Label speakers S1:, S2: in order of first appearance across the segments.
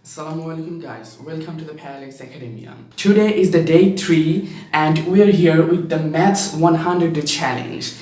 S1: Assalamualaikum guys, welcome to the Parallax Academia. Today is the day 3 and we are here with the Maths 100 challenge.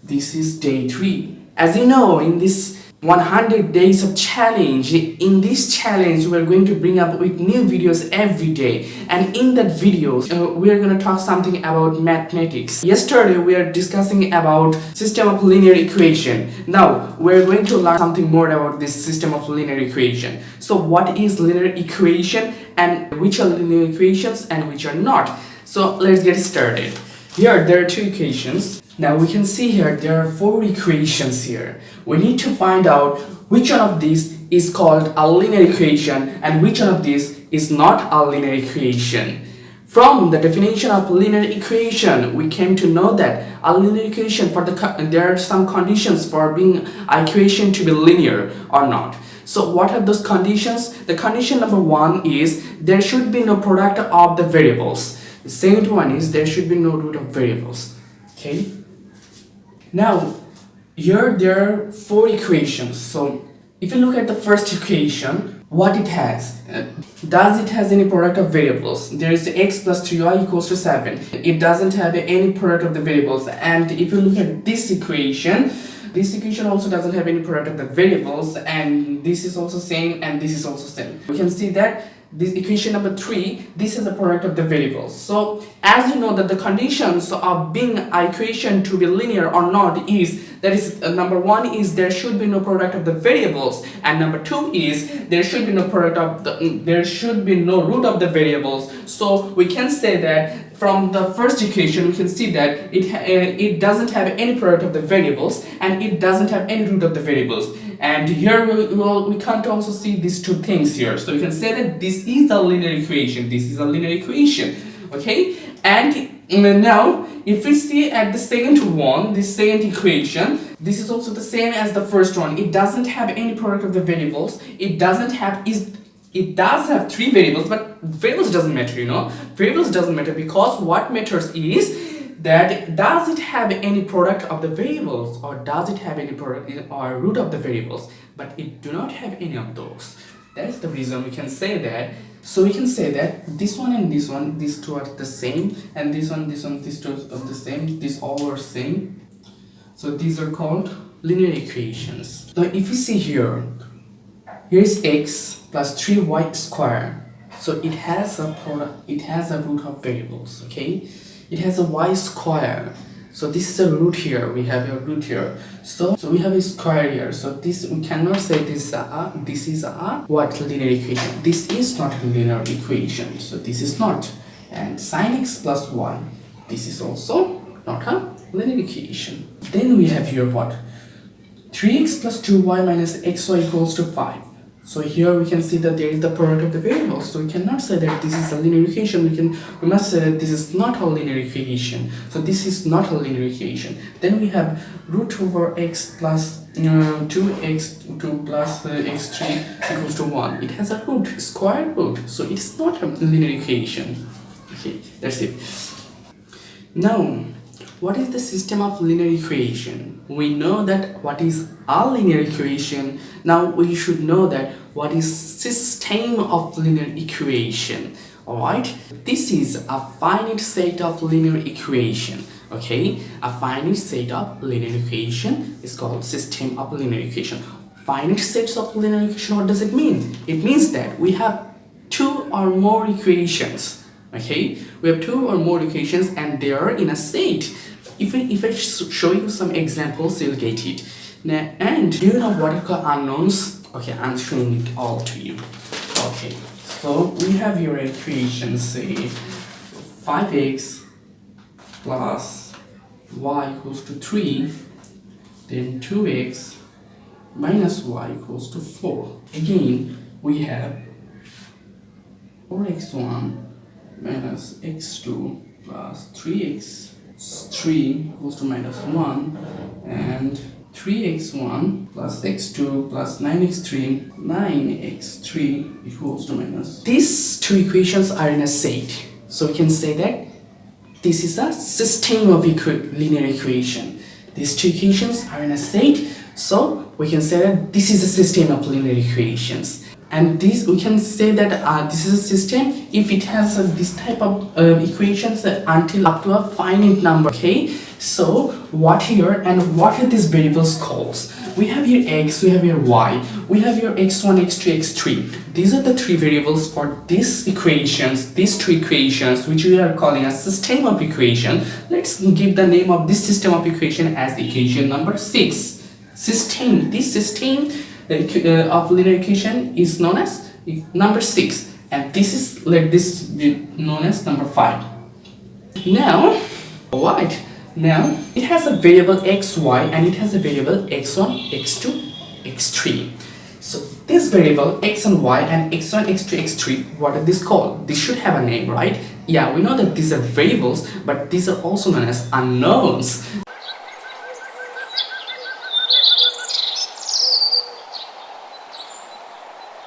S1: This is day 3. As you know, in this 100 days of challenge, in this challenge we are going to bring up with new videos every day, and in that videos we are going to talk something about mathematics. Yesterday we are discussing about system of linear equation. Now we are going to learn something more about this system of linear equation. So what is linear equation and which are linear equations and which are not? So let's get started. Here there are two equations. Now we can see here there are 4 equations here. We need to find out which one of these is called a linear equation and which one of these is not a linear equation. From the definition of linear equation, we came to know that a linear equation, there are some conditions for being an equation to be linear or not. So what are those conditions? The condition number 1 is there should be no product of the variables. The second one is there should be no root of variables. Okay. Now here there are 4 equations. So if you look at the first equation, what it has, does it has any product of variables? There is x plus 3y equals to 7. It doesn't have any product of the variables. And if you look at this equation also doesn't have any product of the variables, and this is also same and this is also same. We can see that this equation number 3, this is a product of the variables. So as you know that the conditions of being an equation to be linear or not is, that is number 1 is there should be no product of the variables, and number 2 is there should be no root of the variables. So we can say that from the first equation we can see that it doesn't have any product of the variables and it doesn't have any root of the variables. And here we can't also see these 2 things here. So we can say that this is a linear equation. This is a linear equation. Okay? And now if we see at the second one, this second equation, this is also the same as the first one. It doesn't have any product of the variables. It does have 3 variables, but variables doesn't matter, you know. Variables doesn't matter because what matters is that does it have any product of the variables, or does it have any product or root of the variables, but it do not have any of those. That is the reason we can say that. So we can say that this one and this one, these 2 are the same, and this one, these 2 are the same, these all are same. So these are called linear equations. Now if you see here is x plus 3y square. So it has a product, it has a root of variables, okay? It has a y square. So this is a root here, we have a root here. So we have a square here. So this, we cannot say this is a what linear equation. This is not a linear equation. So this is not. And sine x plus 1, this is also not a linear equation. Then we have here what? 3x plus 2y minus xy equals to 5. So here we can see that there is the product of the variables. So we cannot say that this is a linear equation. We must say that this is not a linear equation. So this is not a linear equation. Then we have root over x plus 2x2 plus x3 equals to 1. It has a root, square root. So it's not a linear equation. Okay, that's it. Now, what is the system of linear equation? We know that what is a linear equation. Now we should know that what is system of linear equation. Alright, this is a finite set of linear equation. Okay, a finite set of linear equation is called system of linear equation. Finite sets of linear equation, what does it mean? It means that we have 2 or more equations. Okay, we have 2 or more equations and they are in a set. If I show you some examples, you'll get it. Now, and do you know what are called unknowns? Okay, I'm showing it all to you. Okay, so we have your equation, say 5x plus y equals to 3, then 2x minus y equals to 4. Again, we have 4x1 minus x2 plus 3x3 equals to minus 1, and 3x1 plus x2 plus 9x3 equals to minus. These 2 equations are in a set. So we can say that this is a system of linear equation. These 2 equations are in a set. So we can say that this is a system of linear equations. And this, we can say that this is a system if it has this type of equations until up to a finite number. Okay, so what here and what are these variables called? We have here x, we have here y, we have here x1, x2, x3. These are the three variables for these equations, these three equations, which we are calling a system of equation. Let's give the name of this system of equation as equation number 6. System, this system of linear equation is known as number 6, and this is, let this be known as number 5. Now, alright, now it has a variable xy and it has a variable x1, x2, x3. So this variable x and y and x1, x2, x3, what are these called? This should have a name, right? Yeah, we know that these are variables, but these are also known as unknowns.